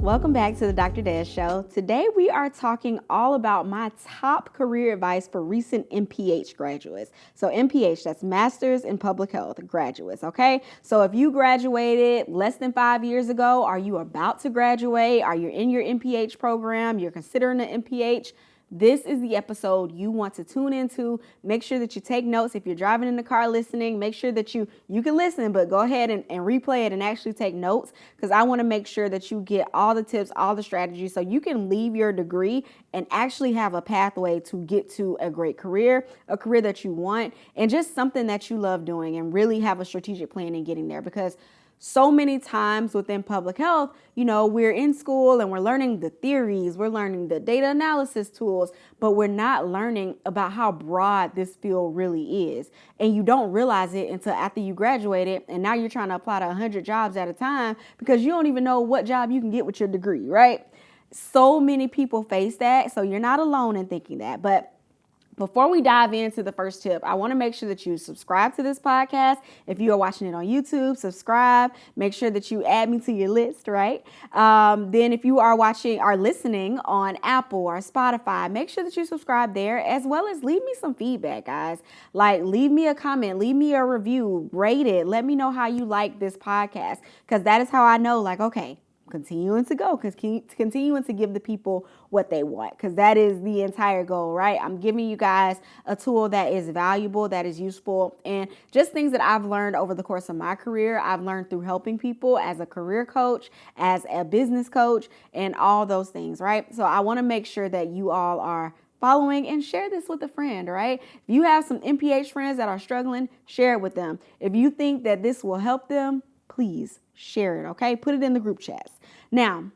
Welcome back to the Dr. Des Show. Today we are talking all about my top career advice for recent MPH graduates. So MPH, that's Masters in Public Health graduates, okay? So if you graduated less than 5 years ago, are you about to graduate? Are you in your MPH program? You're considering an MPH? This is the episode you want to tune into. Make sure that you take notes. If you're driving in the car listening, make sure that you can listen, but go ahead and replay it and actually take notes, because I want to make sure that you get all the tips, all the strategies, so you can leave your degree and actually have a pathway to get to a great career, a career that you want, and just something that you love doing, and really have a strategic plan in getting there. Because so many times within public health, we're in school and we're learning the theories, we're learning the data analysis tools, but we're not learning about how broad this field really is. And you don't realize it until after you graduated, and now you're trying to apply to 100 jobs at a time because you don't even know what job you can get with your degree, right? So many people face that, so you're not alone in thinking that. But before we dive into the first tip, I want to make sure that you subscribe to this podcast. If you are watching it on YouTube, subscribe. Make sure that you add me to your list, right? Then if you are listening on Apple or Spotify, make sure that you subscribe there, as well as leave me some feedback, guys. Like, leave me a comment, leave me a review, rate it. Let me know how you like this podcast, because that is how I know, like, okay, continuing to go, continuing to give the people what they want, because that is the entire goal, right? I'm giving you guys a tool that is valuable, that is useful, and just things that I've learned over the course of my career. I've learned through helping people as a career coach, as a business coach, and all those things, right? So I want to make sure that you all are following, and share this with a friend, right? If you have some MPH friends that are struggling, share it with them. If you think that this will help them, please share it, okay? Put it in the group chats. Now,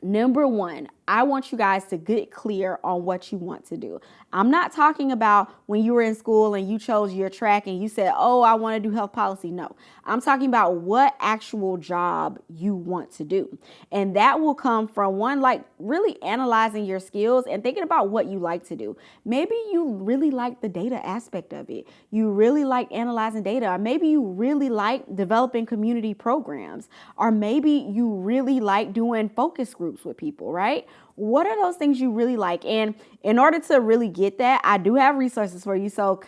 number one, I want you guys to get clear on what you want to do. I'm not talking about when you were in school and you chose your track and you said, oh, I want to do health policy. No, I'm talking about what actual job you want to do. And that will come from one, like really analyzing your skills and thinking about what you like to do. Maybe you really like the data aspect of it. You really like analyzing data, or maybe you really like developing community programs, or maybe you really like doing focus groups with people, right? What are those things you really like? And in order to really get that, I do have resources for you. So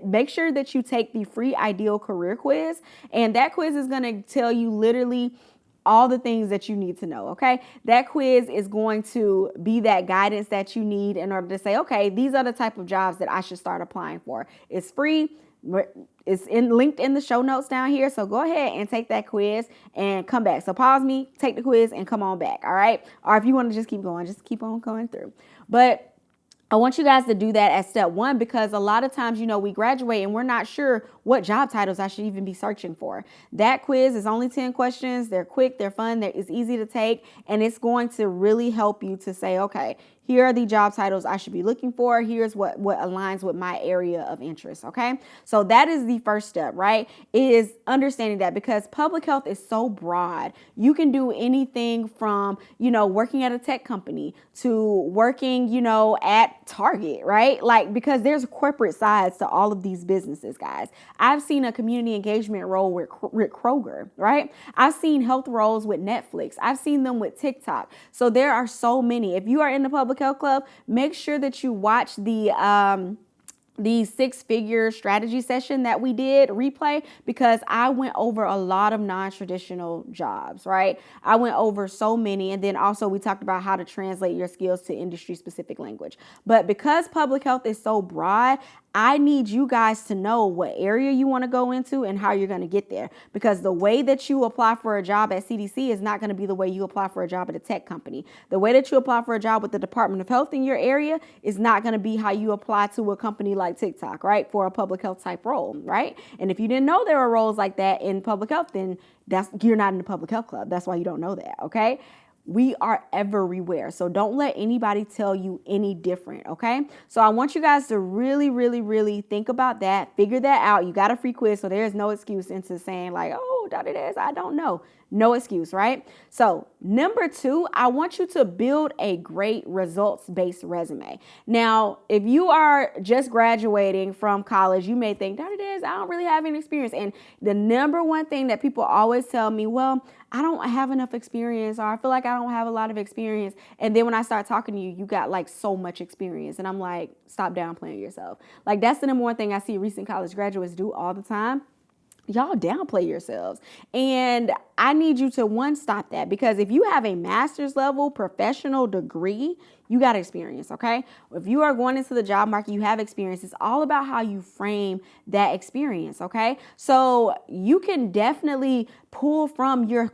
make sure that you take the free Ideal Career Quiz. And that quiz is going to tell you literally all the things that you need to know, okay? That quiz is going to be that guidance that you need in order to say, okay, these are the type of jobs that I should start applying for. It's free. It's linked in the show notes down here. So go ahead and take that quiz and come back. So pause me, take the quiz, and come on back. All right. Or if you want to just keep going, just keep on going through. But I want you guys to do that as step one, because a lot of times, we graduate and we're not sure what job titles I should even be searching for. That quiz is only 10 questions. They're quick, they're fun, it's easy to take, and it's going to really help you to say, okay, here are the job titles I should be looking for. Here's what aligns with my area of interest, okay? So that is the first step, right? It is understanding that, because public health is so broad. You can do anything from, working at a tech company to working, at Target, right? Like, because there's corporate sides to all of these businesses, guys. I've seen a community engagement role with Kroger, right? I've seen health roles with Netflix. I've seen them with TikTok. So there are so many. If you are in the public health club, make sure that you watch the 6-figure strategy session that we did replay, because I went over a lot of non-traditional jobs, right? I went over so many. And then also we talked about how to translate your skills to industry specific language. But because public health is so broad, I need you guys to know what area you want to go into and how you're going to get there, because the way that you apply for a job at CDC is not going to be the way you apply for a job at a tech company. The way that you apply for a job with the Department of Health in your area is not going to be how you apply to a company like TikTok, right? For a public health type role, right? And if you didn't know there were roles like that in public health, then you're not in the public health club. That's why you don't know that, okay? We are everywhere. So don't let anybody tell you any different, okay? So I want you guys to really, really, really think about that. Figure that out. You got a free quiz, so there's no excuse into saying like, oh, Dr. Des, I don't know. No excuse, right? So number 2, I want you to build a great results-based resume. Now, if you are just graduating from college, you may think, Dr. Des, I don't really have any experience. And the number one thing that people always tell me, well, I don't have enough experience, or I feel like I don't have a lot of experience. And then when I start talking to you, you got like so much experience. And I'm like, stop downplaying yourself. Like, that's the number one thing I see recent college graduates do all the time. Y'all downplay yourselves. And I need you to, one, stop that, because if you have a master's level professional degree, you got experience, okay? If you are going into the job market, you have experience. It's all about how you frame that experience, okay? So you can definitely pull from your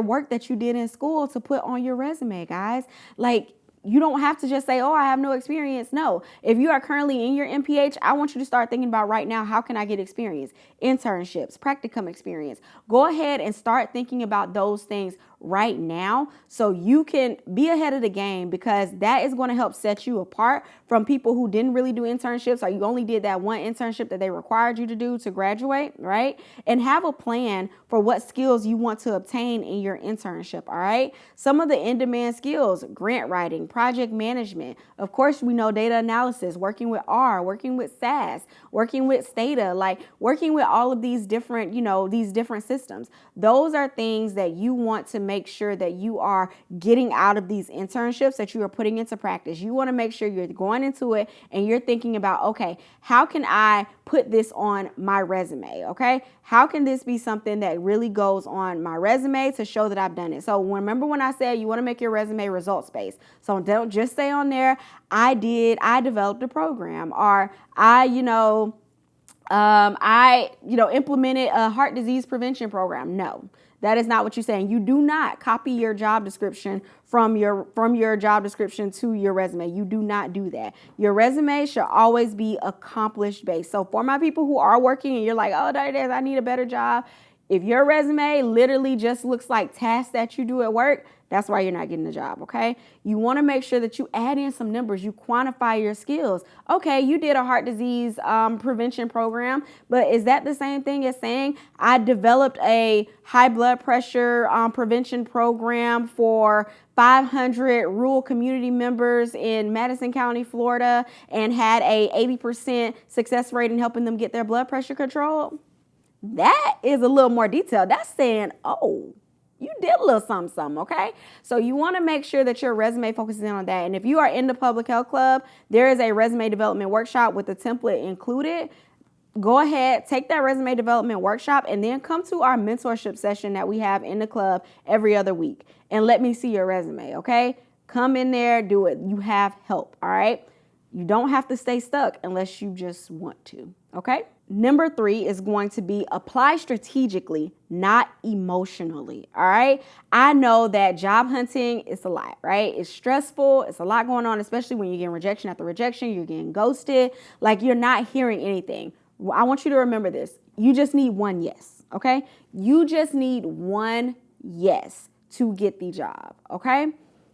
work that you did in school to put on your resume, guys. Like, you don't have to just say, oh, I have no experience. No, if you are currently in your MPH, I want you to start thinking about right now, how can I get experience? Internships, practicum experience. Go ahead and start thinking about those things right now so you can be ahead of the game, because that is going to help set you apart from people who didn't really do internships, or you only did that one internship that they required you to do to graduate, right? And have a plan for what skills you want to obtain in your internship, all right? Some of the in-demand skills: grant writing, project management. Of course, we know data analysis, working with R, working with SAS, working with Stata, like working with all of these different, these different systems. Those are things that you want to make sure that you are getting out of these internships, that you are putting into practice. You want to make sure you're going into it and you're thinking about, okay, how can I put this on my resume? Okay, how can this be something that really goes on my resume to show that I've done it? So remember when I said you want to make your resume results based. So don't just say on there, I developed a program, or I implemented a heart disease prevention program. No, that is not what you're saying. You do not copy your job description from your job description to your resume. You do not do that. Your resume should always be accomplished based. So for my people who are working and you're like, oh, Dr. Des, I need a better job. If your resume literally just looks like tasks that you do at work, that's why you're not getting the job, okay? You want to make sure that you add in some numbers, you quantify your skills. Okay, you did a heart disease prevention program, but is that the same thing as saying I developed a high blood pressure prevention program for 500 rural community members in Madison County, Florida, and had a 80% success rate in helping them get their blood pressure controlled? That is a little more detailed. That's saying, oh, you did a little something, okay? So you want to make sure that your resume focuses in on that. And if you are in the Public Health Club, there is a resume development workshop with the template included. Go ahead, take that resume development workshop, and then come to our mentorship session that we have in the club every other week. And let me see your resume, okay? Come in there, do it. You have help, all right? You don't have to stay stuck unless you just want to, okay? Number 3 is going to be apply strategically, not emotionally. All right. I know that job hunting is a lot, right? It's stressful. It's a lot going on, especially when you're getting rejection after rejection. You're getting ghosted. Like, you're not hearing anything. I want you to remember this. You just need one yes. Okay. You just need one yes to get the job. Okay.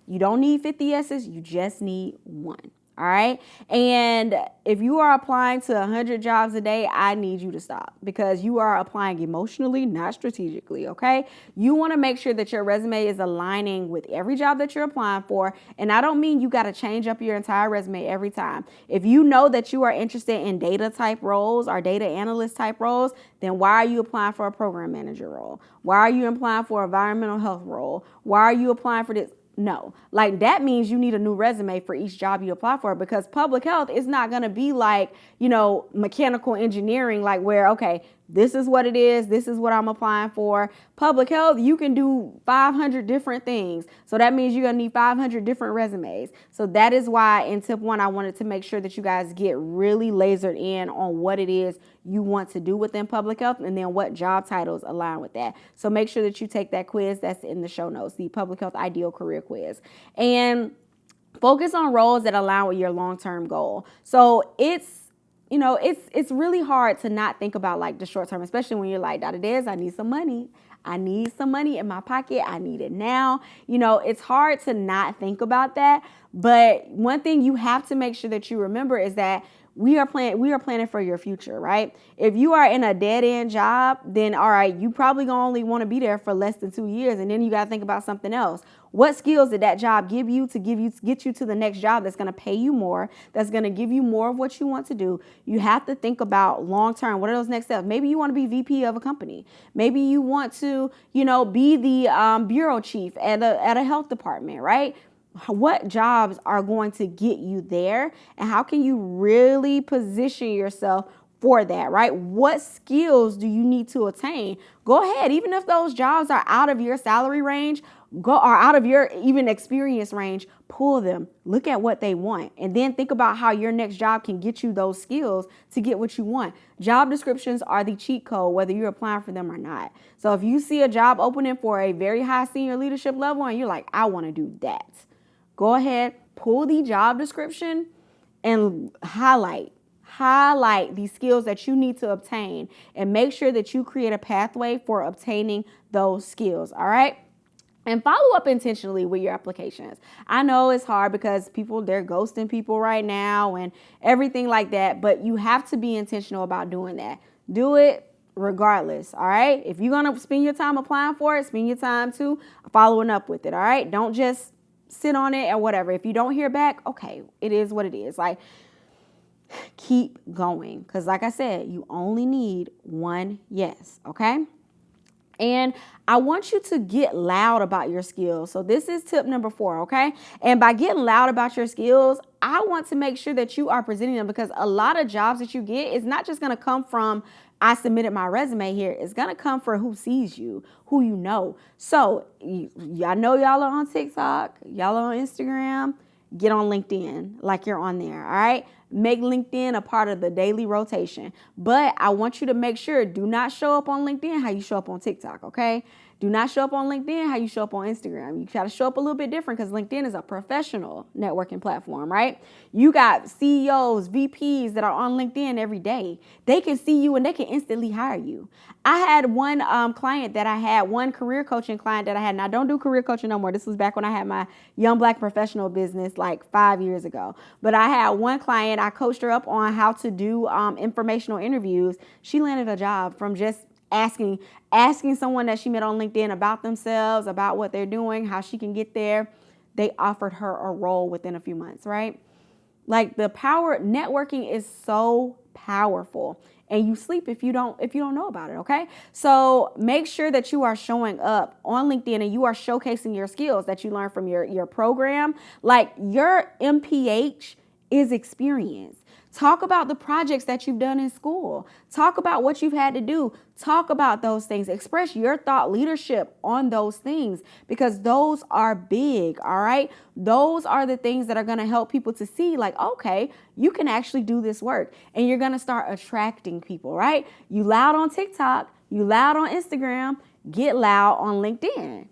You don't need 50 yeses. You just need one. All right. And if you are applying to 100 jobs a day, I need you to stop, because you are applying emotionally, not strategically. OK, you want to make sure that your resume is aligning with every job that you're applying for. And I don't mean you got to change up your entire resume every time. If you know that you are interested in data type roles or data analyst type roles, then why are you applying for a program manager role? Why are you applying for an environmental health role? Why are you applying for this? No, like, that means you need a new resume for each job you apply for, because public health is not going to be like, mechanical engineering, like where, okay, this is what it is. This is what I'm applying for. Public health, you can do 500 different things. So that means you're going to need 500 different resumes. So that is why in tip 1, I wanted to make sure that you guys get really lasered in on what it is you want to do within public health, and then what job titles align with that. So make sure that you take that quiz that's in the show notes, the Public Health Ideal Career Quiz. And focus on roles that align with your long-term goal. So it's really hard to not think about like the short term, especially when you're like, Dr. Des, I need some money. I need some money in my pocket. I need it now. It's hard to not think about that. But one thing you have to make sure that you remember is that we are planning for your future, right? If you are in a dead end job, then all right, you probably gonna only want to be there for less than 2 years, and then you got to think about something else. What skills did that job give you to get you to the next job that's going to pay you more, that's going to give you more of what you want to do? You have to think about long term. What are those next steps? Maybe you want to be VP of a company. Maybe you want to, be the bureau chief at a health department, right? What jobs are going to get you there, and how can you really position yourself for that, right? What skills do you need to attain? Go ahead, even if those jobs are out of your salary range, or out of your even experience range, pull them, look at what they want, and then think about how your next job can get you those skills to get what you want. Job descriptions are the cheat code, whether you're applying for them or not. So if you see a job opening for a very high senior leadership level and you're like, I want to do that, go ahead, pull the job description and highlight the skills that you need to obtain, and make sure that you create a pathway for obtaining those skills. All right. And follow up intentionally with your applications. I know it's hard because they're ghosting people right now and everything like that, but you have to be intentional about doing that. Do it regardless, all right? If you're going to spend your time applying for it, spend your time too following up with it, all right? Don't just sit on it or whatever. If you don't hear back, okay, it is what it is. Like, keep going, because like I said, you only need one yes, okay? And I want you to get loud about your skills. So this is tip number 4, okay? And by getting loud about your skills, I want to make sure that you are presenting them, because a lot of jobs that you get is not just going to come from, I submitted my resume here. It's going to come for who sees you, who you know. So y'all know y'all are on TikTok, y'all are on Instagram. Get on LinkedIn like you're on there, all right? Make LinkedIn a part of the daily rotation. But I want you to make sure, do not show up on LinkedIn how you show up on TikTok, okay? Do not show up on LinkedIn how you show up on Instagram. You got to show up a little bit different, because LinkedIn is a professional networking platform, right? You got CEOs, VPs that are on LinkedIn every day. They can see you and they can instantly hire you. I had one one career coaching client that I had, and I don't do career coaching no more. This was back when I had my young black professional business like 5 years ago. But I had one client, I coached her up on how to do informational interviews. She landed a job from just asking someone that she met on LinkedIn about themselves, about what they're doing, how she can get there. They offered her a role within a few months, right? Like, networking is so powerful, and you sleep if you don't know about it, okay? So make sure that you are showing up on LinkedIn and you are showcasing your skills that you learned from your program. Like, your MPH is experience. Talk about the projects that you've done in school. Talk about what you've had to do. Talk about those things. Express your thought leadership on those things, because those are big, all right? Those are the things that are going to help people to see, like, okay, you can actually do this work. And you're going to start attracting people, right? You loud on TikTok, you loud on Instagram, get loud on LinkedIn.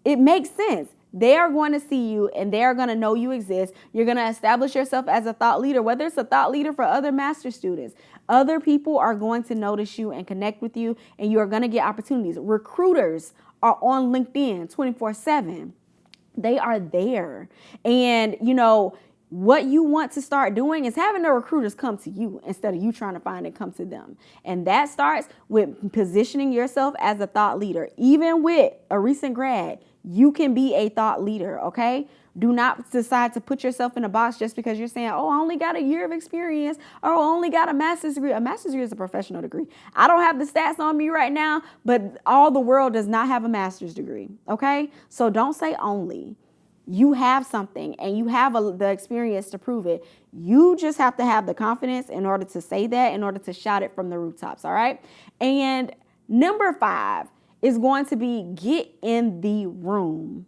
It makes sense. They are going to see you and they are going to know you exist. You're going to establish yourself as a thought leader, whether it's a thought leader for other master students. Other people are going to notice you and connect with you, and you are going to get opportunities. Recruiters are on LinkedIn 24/7. They are there. And, what you want to start doing is having the recruiters come to you instead of you trying to find it come to them. And that starts with positioning yourself as a thought leader. Even with a recent grad, you can be a thought leader, okay? Do not decide to put yourself in a box just because you're saying, oh, I only got a year of experience, or I only got a master's degree. A master's degree is a professional degree. I don't have the stats on me right now, but all the world does not have a master's degree, okay? So don't say only. You have something and you have the experience to prove it. You just have to have the confidence in order to say that, in order to shout it from the rooftops, all right? And number 5 is going to be get in the room.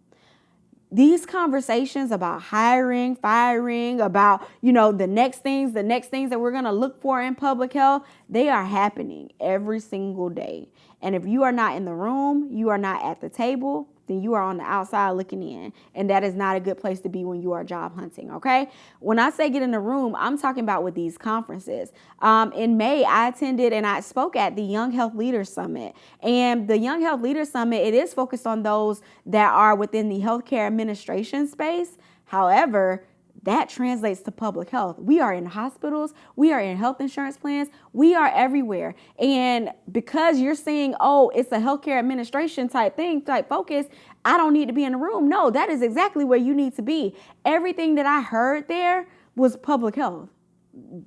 These conversations about hiring, firing, about, the next things that we're going to look for in public health, they are happening every single day. And if you are not in the room, you are not at the table, then you are on the outside looking in. And that is not a good place to be when you are job hunting, okay? When I say get in the room, I'm talking about with these conferences. In May, I attended and I spoke at the Young Health Leaders Summit. And the Young Health Leaders Summit, it is focused on those that are within the healthcare administration space. However, that translates to public health. We are in hospitals. We are in health insurance plans. We are everywhere. And because you're saying, oh, it's a healthcare administration type thing, type focus, I don't need to be in the room. No, that is exactly where you need to be. Everything that I heard there was public health.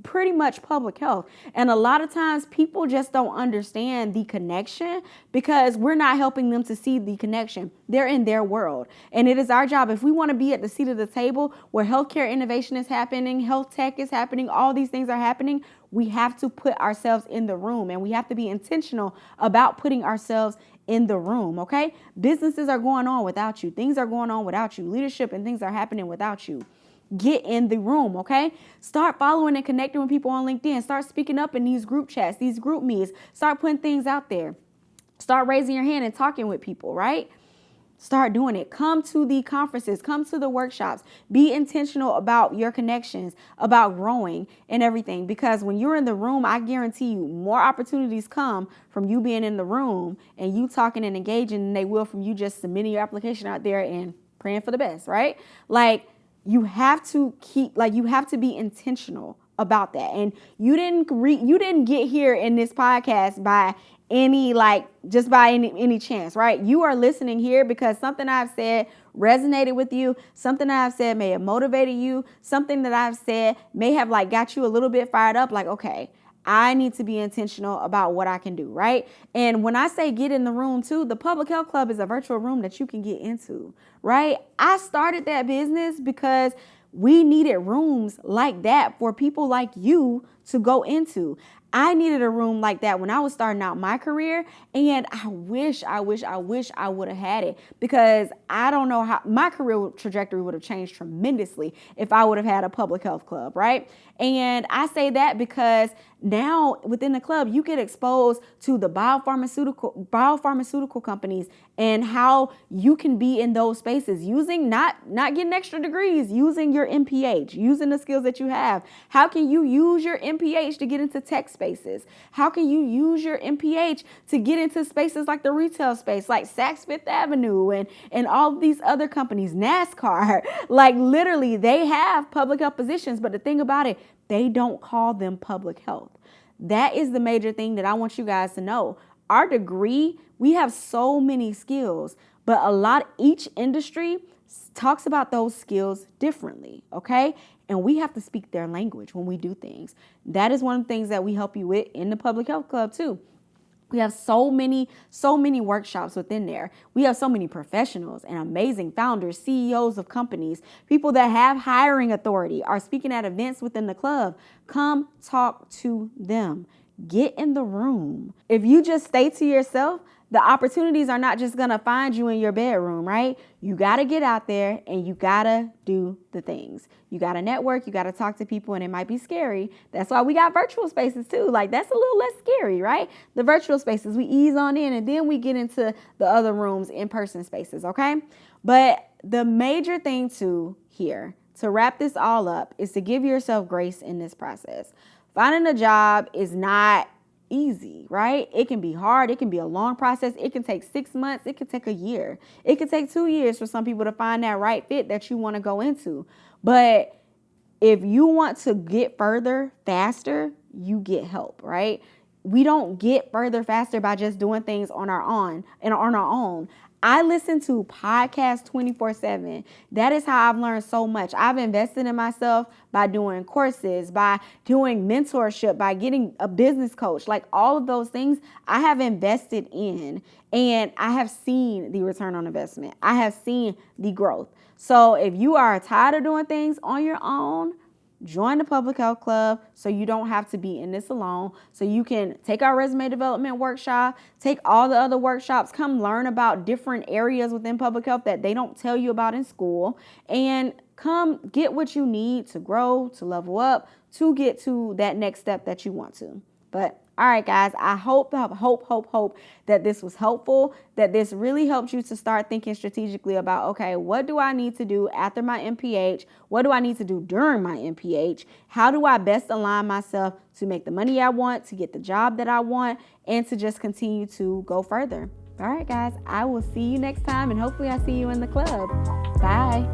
Pretty much public health. And a lot of times people just don't understand the connection because we're not helping them to see the connection. They're in their world. And it is our job, if we want to be at the seat of the table where healthcare innovation is happening, health tech is happening, all these things are happening, we have to put ourselves in the room, and we have to be intentional about putting ourselves in the room. Okay. Businesses are going on without you. Things are going on without you. Leadership and things are happening without you. Get in the room, okay? Start following and connecting with people on LinkedIn. Start speaking up in these group chats, these group meets. Start putting things out there. Start raising your hand and talking with people, right? Start doing it. Come to the conferences, come to the workshops. Be intentional about your connections, about growing and everything. Because when you're in the room, I guarantee you more opportunities come from you being in the room and you talking and engaging than they will from you just submitting your application out there and praying for the best, right? Like, you have to you have to be intentional about that. And you didn't get here in this podcast by just by any chance, right? You are listening here because something I've said resonated with you. Something I've said may have motivated you. Something that I've said may have got you a little bit fired up. Like, okay, I need to be intentional about what I can do, right? And when I say get in the room too, the Public Health Club is a virtual room that you can get into, right? I started that business because we needed rooms like that for people like you to go into. I needed a room like that when I was starting out my career, and I wish I would have had it, because I don't know how my career trajectory would have changed tremendously if I would have had a public health club, right? And I say that because now within the club, you get exposed to the biopharmaceutical companies and how you can be in those spaces using not getting extra degrees, using your MPH, using the skills that you have. How can you use your MPH to get into tech spaces? How can you use your MPH to get into spaces like the retail space, like Saks Fifth Avenue and all these other companies, NASCAR? Like, literally, they have public health positions, but the thing about it, they don't call them public health. That is the major thing that I want you guys to know. Our degree, we have so many skills, but each industry talks about those skills differently, okay? And we have to speak their language when we do things. That is one of the things that we help you with in the Public Health Club too. We have so many workshops within there. We have so many professionals and amazing founders, CEOs of companies, people that have hiring authority are speaking at events within the club. Come talk to them. Get in the room. If you just stay to yourself, the opportunities are not just going to find you in your bedroom, right? You got to get out there and you got to do the things. You got to network, you got to talk to people, and it might be scary. That's why we got virtual spaces too. Like, that's a little less scary, right? The virtual spaces, we ease on in and then we get into the other rooms, in-person spaces, okay? But the major thing too here, to wrap this all up, is to give yourself grace in this process. Finding a job is not easy, right? It can be hard. It can be a long process. It can take 6 months. It could take a year. It could take 2 years for some people to find that right fit that you want to go into. But if you want to get further faster, you get help, right? We don't get further faster by just doing things on our own. I listen to podcasts 24/7. That is how I've learned so much. I've invested in myself by doing courses, by doing mentorship, by getting a business coach. Like, all of those things I have invested in, and I have seen the return on investment. I have seen the growth. So if you are tired of doing things on your own, join the Public Health Club so you don't have to be in this alone. So you can take our resume development workshop, take all the other workshops, come learn about different areas within public health that they don't tell you about in school, and come get what you need to grow, to level up, to get to that next step that you want to. But all right, guys, I hope that this was helpful, that this really helped you to start thinking strategically about, okay, what do I need to do after my MPH? What do I need to do during my MPH? How do I best align myself to make the money I want, to get the job that I want, and to just continue to go further? All right, guys, I will see you next time, and hopefully I see you in the club. Bye.